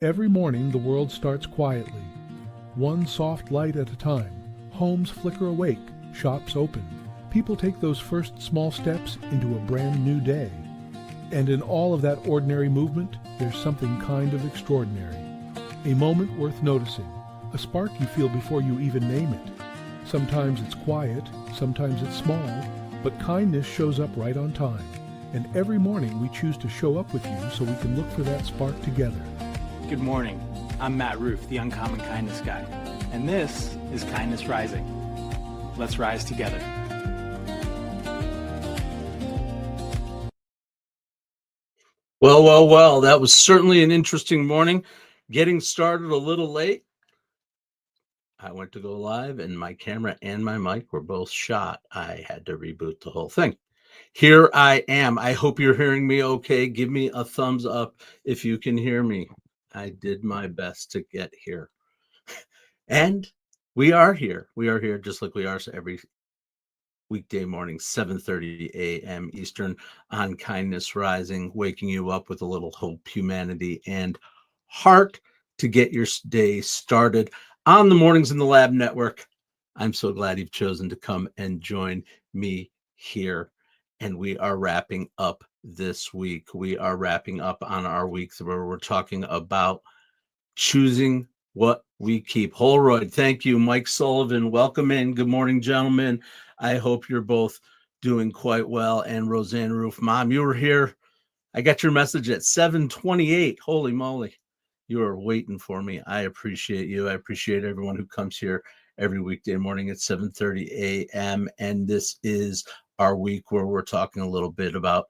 Every morning the world starts quietly, one soft light at a time. Homes flicker awake, shops open. People take those first small steps into a brand new day. And in all of that ordinary movement, there's something kind of extraordinary. A moment worth noticing, a spark you feel before you even name it. Sometimes it's quiet, sometimes it's small, but kindness shows up right on time. And every morning we choose to show up with you so we can look for that spark together. Good morning. I'm Matt Roof, the Uncommon Kindness Guy, and this is Kindness Rising. Let's rise together. Well, that was certainly an interesting morning. Getting started a little late. I went to go live and my camera and my mic were both shot. I had to reboot the whole thing. Here I am. I hope you're hearing me okay. Give me a thumbs up if you can hear me. I did my best to get here. And we are here. We are here just like we are every weekday morning, 7:30 a.m. Eastern on Kindness Rising, waking you up with a little hope, humanity, and heart to get your day started on the Mornings in the Lab Network. I'm so glad you've chosen to come and join me here. And we are wrapping up this week. We are wrapping up on our week where we're talking about choosing what we keep. Holroyd, thank you. Mike Sullivan, welcome in. Good morning, gentlemen. I hope you're both doing quite well. And Roseanne Roof, Mom, you were here. I got your message at 7:28. Holy moly. You were waiting for me. I appreciate you. I appreciate everyone who comes here every weekday morning at 7:30 a.m. And this is our week where we're talking a little bit about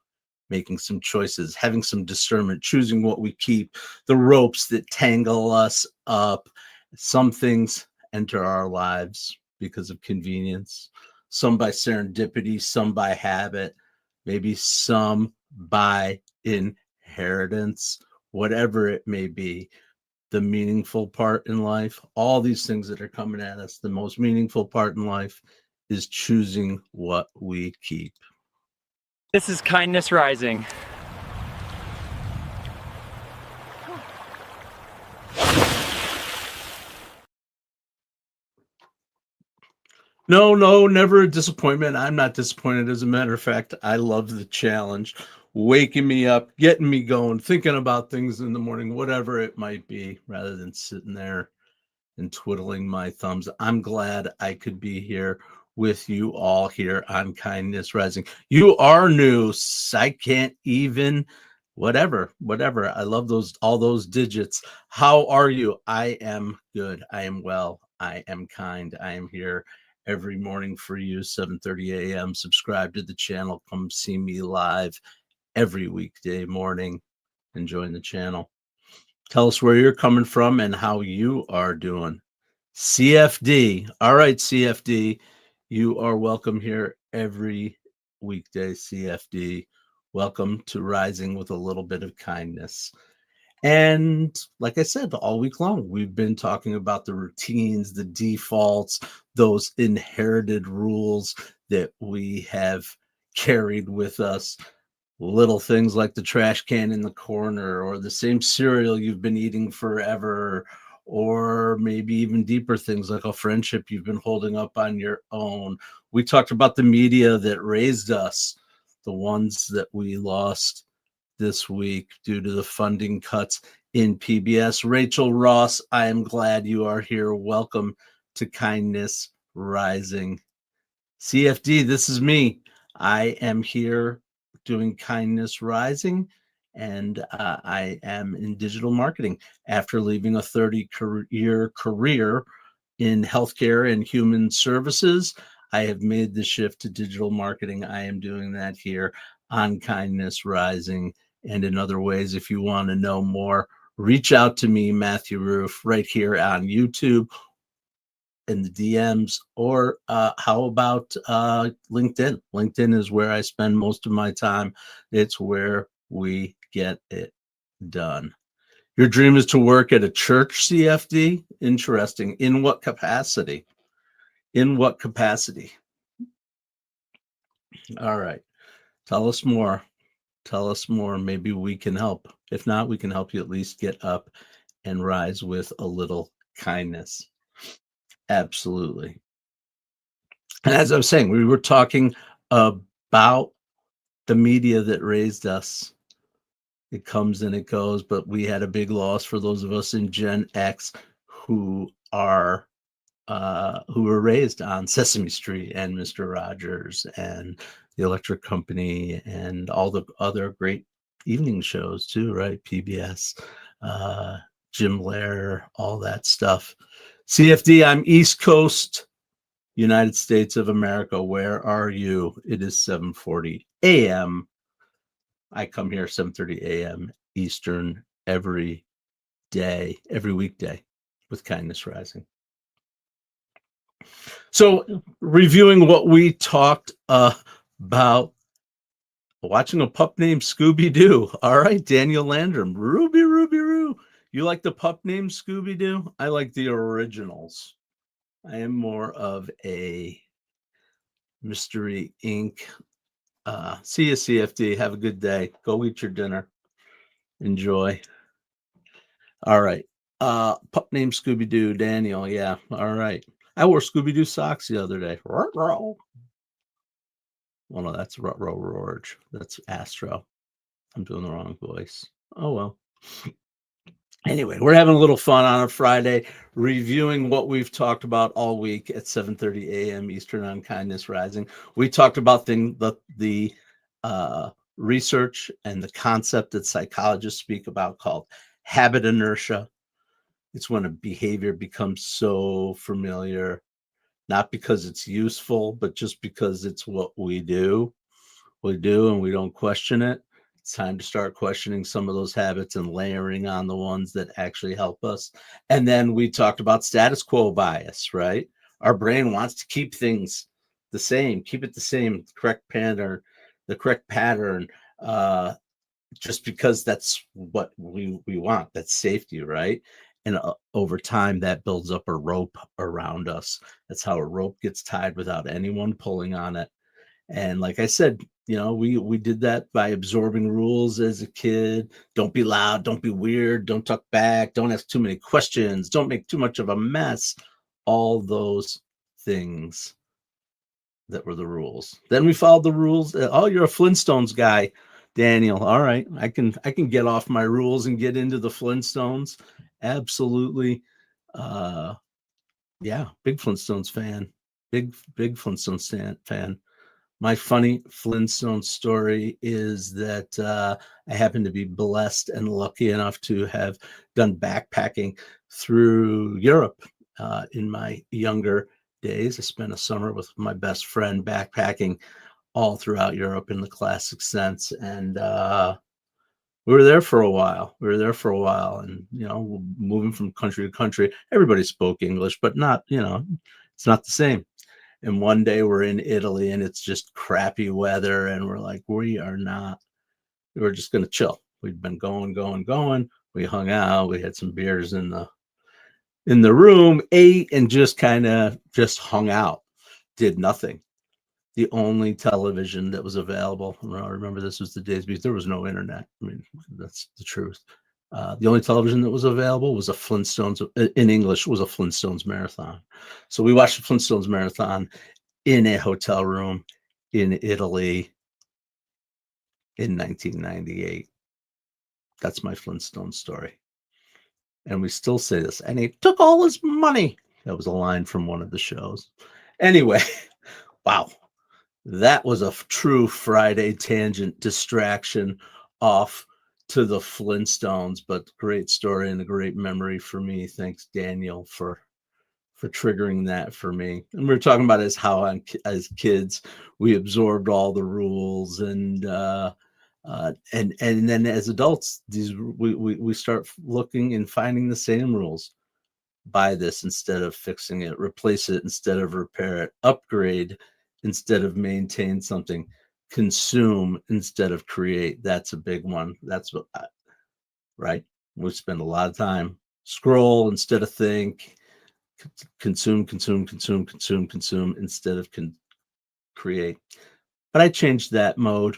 making some choices, having some discernment, choosing what we keep, the ropes that tangle us up. Some things enter our lives because of convenience, some by serendipity, some by habit, maybe some by inheritance, whatever it may be. The meaningful part in life, all these things that are coming at us, the most meaningful part in life is choosing what we keep. This is Kindness Rising. No, never a disappointment. I'm not disappointed. As a matter of fact, I love the challenge, waking me up, getting me going, thinking about things in the morning, whatever it might be, rather than sitting there and twiddling my thumbs. I'm glad I could be here with you all here on Kindness Rising. You are new. I can't even, whatever. I love all those digits. How are you? I am good. I am well. I am kind. I am here every morning for you, 7:30 a.m. Subscribe to the channel. Come see me live every weekday morning and join the channel. Tell us where you're coming from and how you are doing. CFD. All right, CFD. You are welcome here every weekday, CFD. Welcome to Rising with a little bit of kindness. And like I said, all week long, we've been talking about the routines, the defaults, those inherited rules that we have carried with us. Little things like the trash can in the corner, or the same cereal you've been eating forever, or maybe even deeper things like a friendship you've been holding up on your own. We talked about the media that raised us, the ones that we lost this week due to the funding cuts in PBS. Rachel Ross, I am glad you are here. Welcome to Kindness Rising. CFD, this is me. I am here doing Kindness Rising, and I am in digital marketing after leaving a 30-year career in healthcare and human services. I have made the shift to digital marketing. I am doing that here on Kindness Rising and in other ways. If you want to know more, reach out to me, Matthew Roof, right here on YouTube in the DMs, or how about LinkedIn? LinkedIn is where I spend most of my time. It's where we get it done. Your dream is to work at a church, CFD? Interesting. In what capacity? In what capacity? All right. Tell us more. Tell us more. Maybe we can help. If not, we can help you at least get up and rise with a little kindness. Absolutely. And as I was saying, we were talking about the media that raised us. It comes and it goes, but we had a big loss for those of us in Gen X who were raised on Sesame Street and Mr. Rogers and the Electric Company and all the other great evening shows too, right? PBS, Jim Lehrer, all that stuff. CFD, I'm East Coast, United States of America. Where are you? It is 7:40 a.m. I come here 7:30 a.m. Eastern every day, every weekday with Kindness Rising. So, reviewing what we talked about, watching a pup named Scooby Doo. All right, Daniel Landrum, Ruby Roo. You like the pup named Scooby Doo? I like the originals. I am more of a Mystery Inc. See you, CFD. Have a good day. Go eat your dinner. Enjoy. All right. Pup named Scooby Doo, Daniel. Yeah. All right. I wore Scooby Doo socks the other day. Well, no, that's Ruh-roh Roarge. That's Astro. I'm doing the wrong voice. Oh, well. Anyway, we're having a little fun on a Friday, reviewing what we've talked about all week at 7:30 a.m. Eastern on Kindness Rising. We talked about the research and the concept that psychologists speak about called habit inertia. It's when a behavior becomes so familiar, not because it's useful, but just because it's what we do. We do, and we don't question it. It's time to start questioning some of those habits and layering on the ones that actually help us. And then we talked about status quo bias, right? Our brain wants to keep things the same, keep it the same, the correct pattern, just because that's what we want. That's safety, right? And over time, that builds up a rope around us. That's how a rope gets tied without anyone pulling on it. And like I said, we did that by absorbing rules as a kid. Don't be loud, don't be weird, don't talk back, don't ask too many questions, don't make too much of a mess. All those things that were the rules. Then we followed the rules. Oh, you're a Flintstones guy, Daniel. All right, I can get off my rules and get into the Flintstones. Absolutely. Yeah, big Flintstones fan. Big Flintstones fan. My funny Flintstone story is that I happen to be blessed and lucky enough to have done backpacking through Europe in my younger days. I spent a summer with my best friend backpacking all throughout Europe in the classic sense. And we were there for a while. And, moving from country to country, everybody spoke English, but not, it's not the same. And one day we're in Italy and it's just crappy weather. And we're like, we're just going to chill. We'd been going. We hung out. We had some beers in the room, ate, and just kind of just hung out, did nothing. The only television that was available, I remember this was the days because there was no internet. I mean, that's the truth. The only television that was available was a Flintstones, in English, was a Flintstones marathon. So we watched the Flintstones marathon in a hotel room in Italy in 1998. That's my Flintstone story. And we still say this. And he took all his money. That was a line from one of the shows. Anyway, wow. That was a true Friday tangent distraction off to the Flintstones, but great story and a great memory for me. Thanks, Daniel, for triggering that for me. And we were talking about as kids we absorbed all the rules, and then as adults we start looking and finding the same rules. Buy this instead of fixing it, replace it instead of repair it, upgrade instead of maintain something, consume instead of create. That's a big one. That's what right? We spend a lot of time scroll instead of think, consume instead of create. But I changed that mode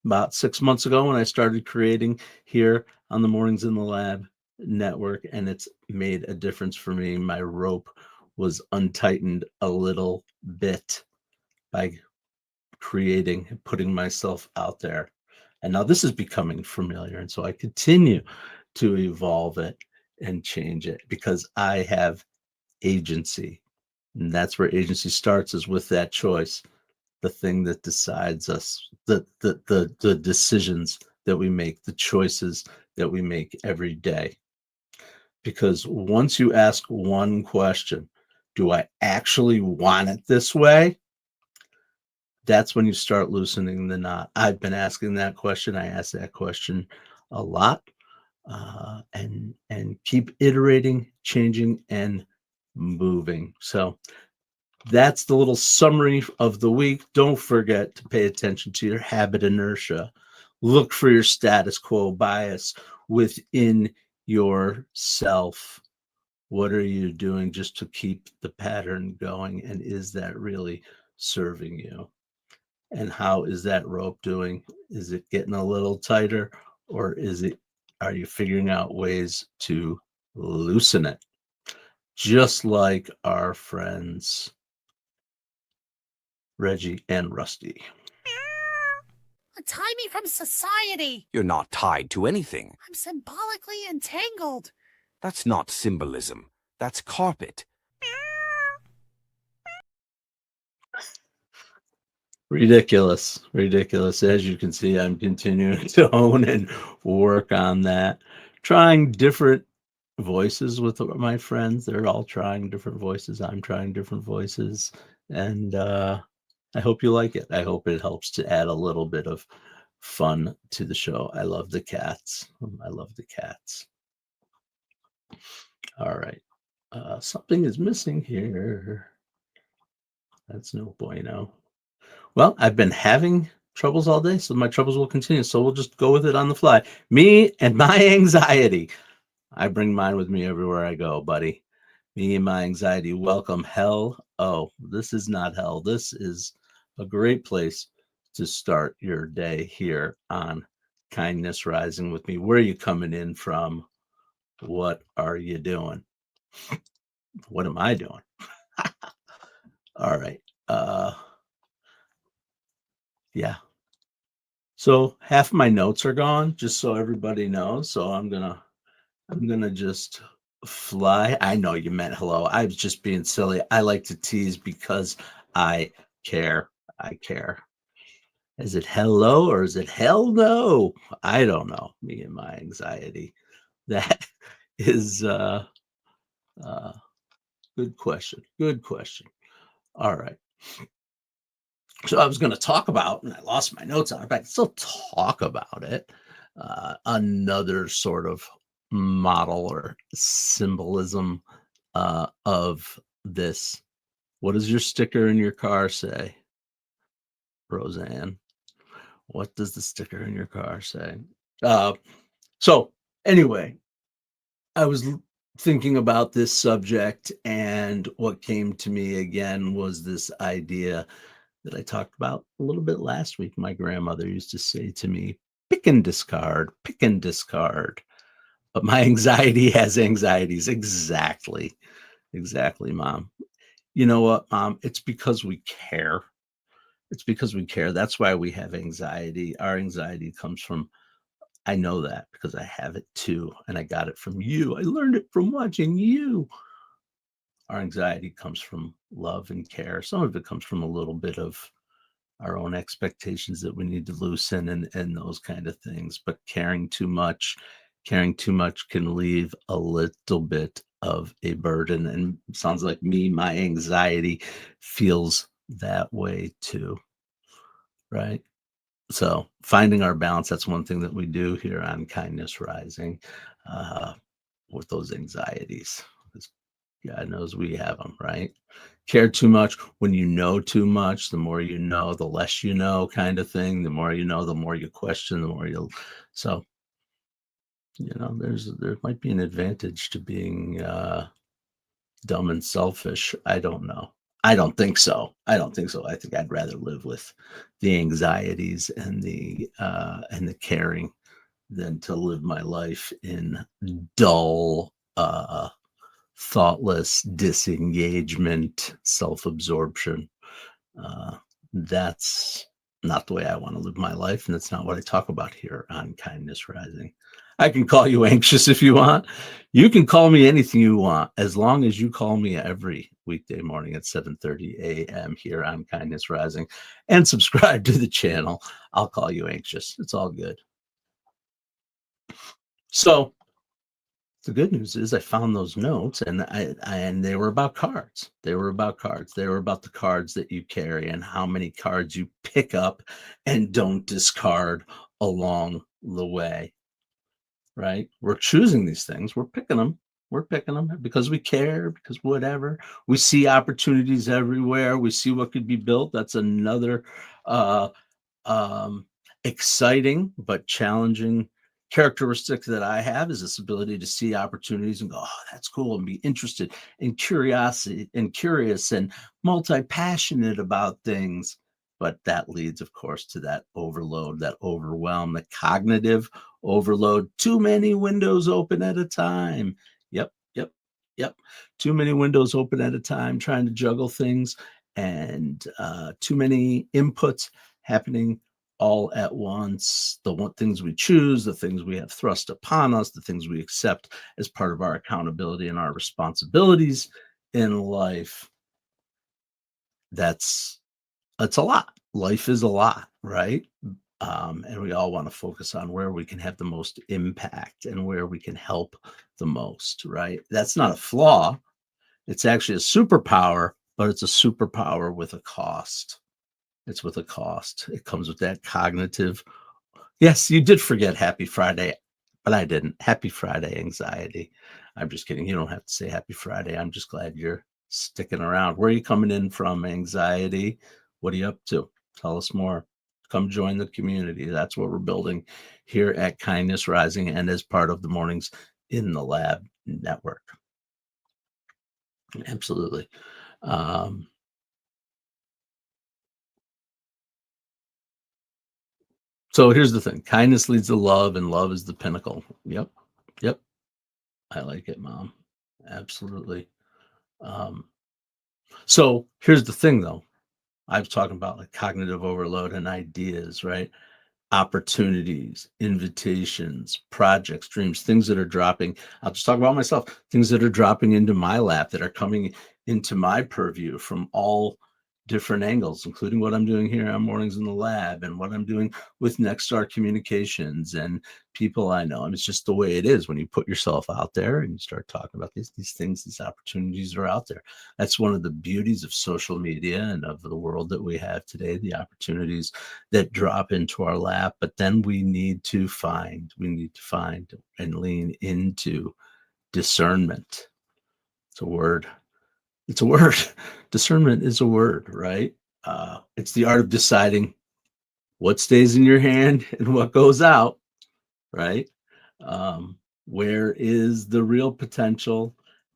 about 6 months ago when I started creating here on the Mornings in the Lab. network, and it's made a difference for me. My rope was untightened a little bit by putting myself out there. And now this is becoming familiar. And so I continue to evolve it and change it because I have agency. And that's where agency starts, is with that choice, the thing that decides us, the decisions that we make, the choices that we make every day. Because once you ask one question, do I actually want it this way? That's when you start loosening the knot. I've been asking that question. I ask that question a lot, and keep iterating, changing, and moving. So that's the little summary of the week. Don't forget to pay attention to your habit inertia. Look for your status quo bias within yourself. What are you doing just to keep the pattern going? And is that really serving you? And how is that rope doing? Is it getting a little tighter, or are you figuring out ways to loosen it? Just like our friends Reggie and Rusty. Untie me from society. You're not tied to anything. I'm symbolically entangled. That's not symbolism. That's carpet. Ridiculous. As you can see, I'm continuing to hone and work on that. Trying different voices with my friends. They're all trying different voices. I'm trying different voices. And I hope you like it. I hope it helps to add a little bit of fun to the show. I love the cats. All right. Something is missing here. That's no bueno. Well, I've been having troubles all day, so my troubles will continue. So we'll just go with it on the fly. Me and my anxiety. I bring mine with me everywhere I go, buddy. Me and my anxiety. Welcome, hell. Oh, this is not hell. This is a great place to start your day here on Kindness Rising with me. Where are you coming in from? What are you doing? What am I doing? All right. Yeah. So half my notes are gone, just so everybody knows. So I'm gonna just fly. I know you meant hello. I was just being silly. I like to tease because I care. Is it hello or is it hell no? I don't know. Me and my anxiety. That is good question. All right. So I was going to talk about, and I lost my notes on it, but I can still talk about it. Another sort of model or symbolism of this. What does your sticker in your car say, Roseanne? What does the sticker in your car say? So anyway, I was thinking about this subject, and what came to me again was this idea that I talked about a little bit last week. My grandmother used to say to me, pick and discard. But my anxiety has anxieties. Exactly, Mom. You know what, Mom? It's because we care. That's why we have anxiety. Our anxiety comes from, I know that because I have it too. And I got it from you. I learned it from watching you. Our anxiety comes from love and care. Some of it comes from a little bit of our own expectations that we need to loosen and those kind of things. But caring too much can leave a little bit of a burden. And it sounds like my anxiety feels that way too. Right. So finding our balance, that's one thing that we do here on Kindness Rising with those anxieties. God knows we have them, right? Care too much. When you know too much, the more you know, the less you know, kind of thing. The more you know, the more you question, the more you'll. So, there might be an advantage to being dumb and selfish. I don't know. I don't think so. I think I'd rather live with the anxieties and the caring than to live my life in dull, thoughtless disengagement, self-absorption. Uh, that's not the way I want to live my life, and that's not what I talk about here on Kindness Rising. I can call you anxious if you want. You can call me anything you want, as long as you call me every weekday morning at 7:30 a.m. here on Kindness Rising, and subscribe to the channel. I'll call you anxious. It's all good. So the good news is I found those notes, and and they were about cards. They were about cards. They were about the cards that you carry and how many cards you pick up and don't discard along the way. Right? We're choosing these things. We're picking them. We're picking them because we care, because whatever. We see opportunities everywhere. We see what could be built. That's another uh, um, exciting but challenging characteristic that I have, is this ability to see opportunities and go, oh, that's cool, and be interested and curious and multi-passionate about things. But that leads, of course, to that overload, that overwhelm, the cognitive overload. Too many windows open at a time. Yep, yep, yep. Too many windows open at a time, trying to juggle things, and too many inputs happening all at once. Things we choose, the things we have thrust upon us, the things we accept as part of our accountability and our responsibilities in life. That's a lot. Life is a lot, right? And we all want to focus on where we can have the most impact and where we can help the most, right? That's not a flaw. It's actually a superpower, but it's a superpower with a cost. It's with a cost. It comes with that cognitive. Yes, you did forget Happy Friday, but I didn't. Happy Friday anxiety. I'm just kidding. You don't have to say Happy Friday. I'm just glad you're sticking around. Where are you coming in from, anxiety? What are you up to? Tell us more. Come join the community. That's what we're building here at Kindness Rising and as part of the Mornings in the Lab network. Absolutely. So here's the thing. Kindness leads to love, and love is the pinnacle. Yep. Yep. I like it, Mom. Absolutely. So here's the thing, though. I was talking about like cognitive overload and ideas, right? Opportunities, invitations, projects, dreams, things that are dropping. I'll just talk about myself. Things that are dropping into my lap, that are coming into my purview from all different angles, including what I'm doing here on Mornings in the Lab and what I'm doing with Next Star Communications and people I know. And it's just the way it is when you put yourself out there and you start talking about these things, these opportunities are out there. That's one of the beauties of social media and of the world that we have today, the opportunities that drop into our lap. But then we need to find and lean into discernment. It's a word. It's a word. Discernment is a word, right? It's the art of deciding what stays in your hand and what goes out, right? Where is the real potential?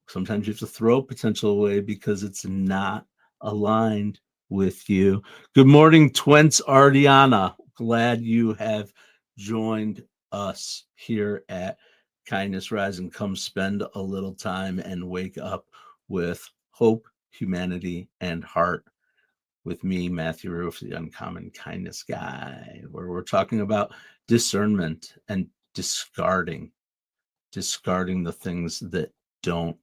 Sometimes you have to throw potential away because it's not aligned with you. Good morning, Twents Ardiana. Glad you have joined us here at Kindness Rising. Come spend a little time and wake up with hope, humanity, and heart with me, Matthew Roof, the Uncommon Kindness Guy, where we're talking about discernment and discarding the things that don't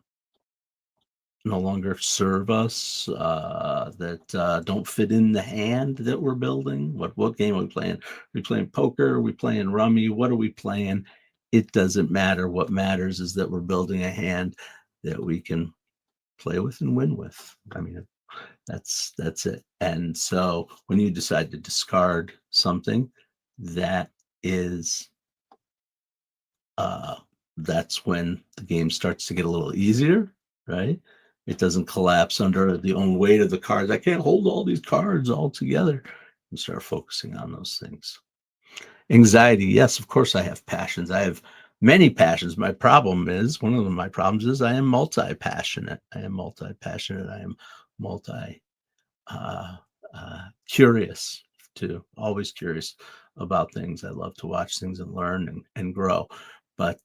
no longer serve us, that don't fit in the hand that we're building. What game are we playing? Are we playing poker? Are we playing rummy? What are we playing? It doesn't matter. What matters is that we're building a hand that we can play with and win with. I mean, that's it. And so when you decide to discard something, that is that's when the game starts to get a little easier, right? It doesn't collapse under the own weight of the cards. I can't hold all these cards all together. You start focusing on those things. Anxiety, yes, of course I have passions. I have many passions. My problem is, one of my problems is I am multi-passionate. I am multi curious too, always curious about things. I love to watch things and learn and grow. But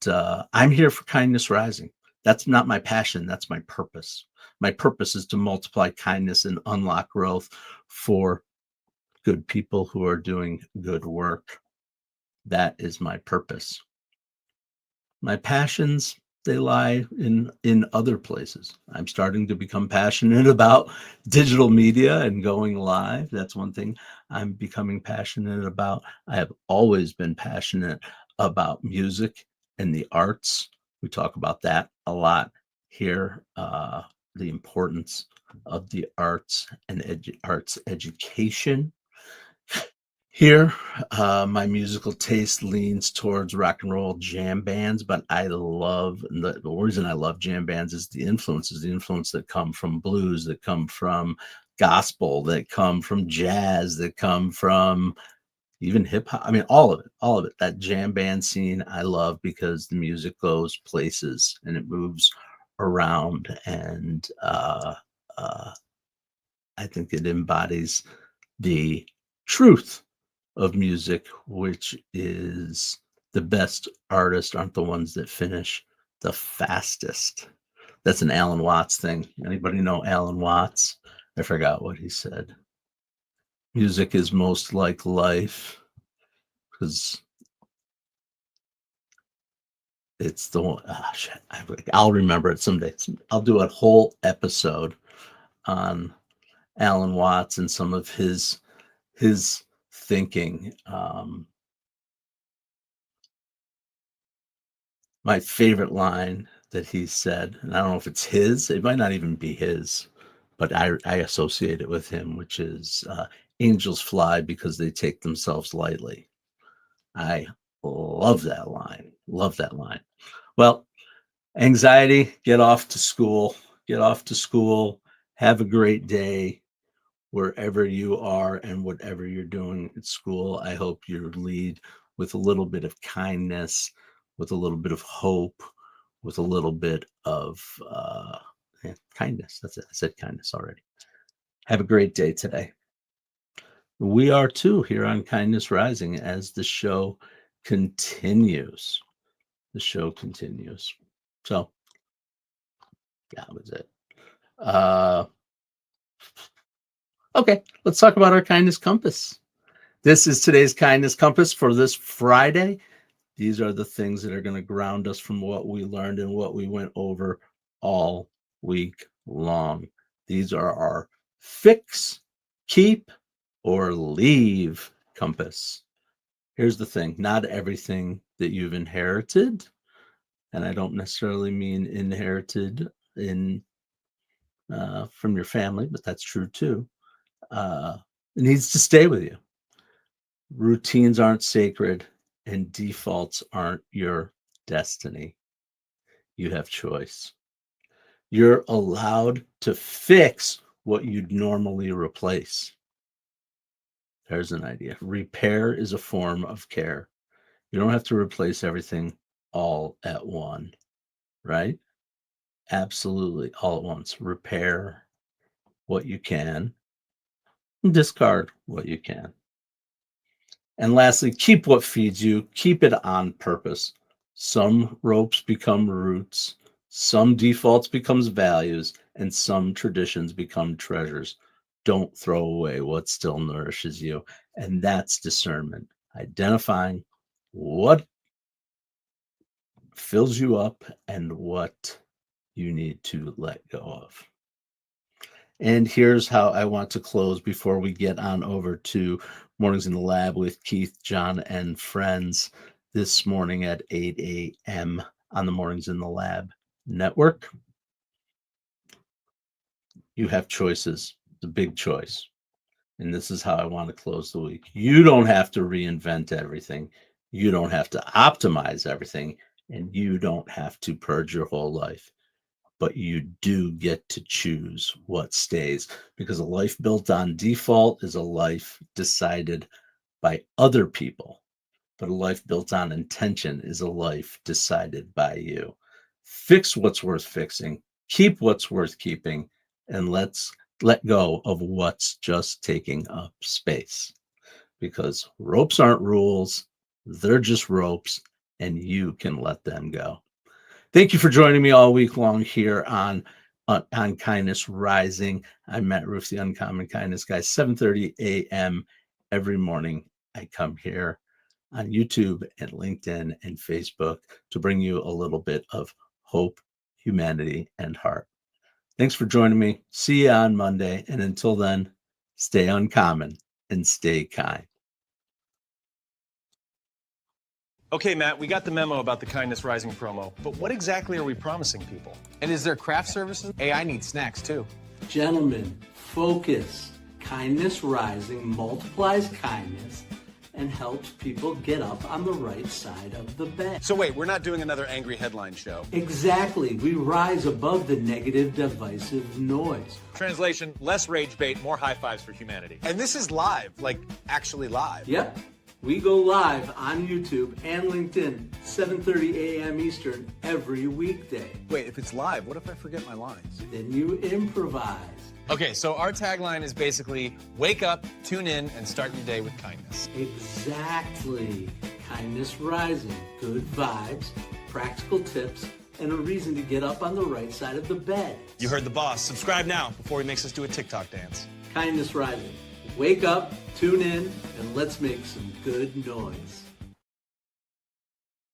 I'm here for Kindness Rising. That's not my passion. That's my purpose. My purpose is to multiply kindness and unlock growth for good people who are doing good work. That is my purpose. My passions, they lie in other places. I'm starting to become passionate about digital media and going live. That's one thing I'm becoming passionate about. I have always been passionate about music and the arts. We talk about that a lot here, the importance of the arts and arts education. Here, my musical taste leans towards rock and roll jam bands, but I love the reason I love jam bands is the influence that come from blues, that come from gospel, that come from jazz, that come from even hip hop. I mean, all of it, all of it. That jam band scene I love because the music goes places and it moves around, and I think it embodies the truth of music, which is the best artists aren't the ones that finish the fastest. That's an Alan Watts thing. Anybody know Alan Watts? I forgot what he said. Music is most like life because it's the one. Ah, shit, I'll remember it someday. I'll do a whole episode on Alan Watts and some of his thinking. My favorite line that he said, and I don't know if it's his, it might not even be his, but I associate it with him, which is angels fly because they take themselves lightly. I love that line. Love that line. Well, anxiety, get off to school. Get off to school. Have a great day wherever you are and whatever you're doing at school. I hope you lead with a little bit of kindness, with a little bit of hope, with a little bit of kindness. That's it. I said kindness already. Have a great day today. We are too here on Kindness Rising as the show continues. The show continues. So that was it. Okay, let's talk about our kindness compass. This is today's kindness compass for this Friday. These are the things that are going to ground us from what we learned and what we went over all week long. These are our fix, keep, or leave compass. Here's the thing, not everything that you've inherited, and I don't necessarily mean inherited in from your family, but that's true too. It needs to stay with you. Routines aren't sacred, and defaults aren't your destiny. You have choice. You're allowed to fix what you'd normally replace. There's an idea. Repair is a form of care. You don't have to replace everything all at one, right? Absolutely, all at once. Repair what you can, discard what you can. And lastly, keep what feeds you, keep it on purpose. Some ropes become roots, some defaults becomes values, and some traditions become treasures. Don't throw away what still nourishes you. And that's discernment, identifying what fills you up and what you need to let go of. And here's how I want to close before we get on over to Mornings in the Lab with Keith, John, and friends this morning at 8 a.m. on the Mornings in the Lab network. You have choices, the big choice. And this is how I want to close the week. You don't have to reinvent everything. You don't have to optimize everything. And you don't have to purge your whole life. But you do get to choose what stays, because a life built on default is a life decided by other people, but a life built on intention is a life decided by you. Fix what's worth fixing, keep what's worth keeping, and let's let go of what's just taking up space. because ropes aren't rules. They're just ropes, and you can let them go. Thank you for joining me all week long here on Kindness Rising. I'm Matt Roof, the Uncommon Kindness Guy. 7:30 a.m. every morning. I come here on YouTube and LinkedIn and Facebook to bring you a little bit of hope, humanity, and heart. Thanks for joining me. See you on Monday. And until then, stay uncommon and stay kind. Okay, Matt, we got the memo about the Kindness Rising promo, but what exactly are we promising people? And is there craft services? Hey, I need snacks too. Gentlemen, focus. Kindness Rising multiplies kindness and helps people get up on the right side of the bed. So wait, we're not doing another angry headline show. Exactly. We rise above the negative, divisive noise. Translation, less rage bait, more high fives for humanity. And this is live, like actually live. Yep. We go live on YouTube and LinkedIn, 7:30 a.m. Eastern every weekday. Wait, if it's live, what if I forget my lines? Then you improvise. Okay, so our tagline is basically wake up, tune in, and start your day with kindness. Exactly. Kindness Rising. Good vibes, practical tips, and a reason to get up on the right side of the bed. You heard the boss. Subscribe now before he makes us do a TikTok dance. Kindness Rising. Wake up, tune in, and let's make some good noise.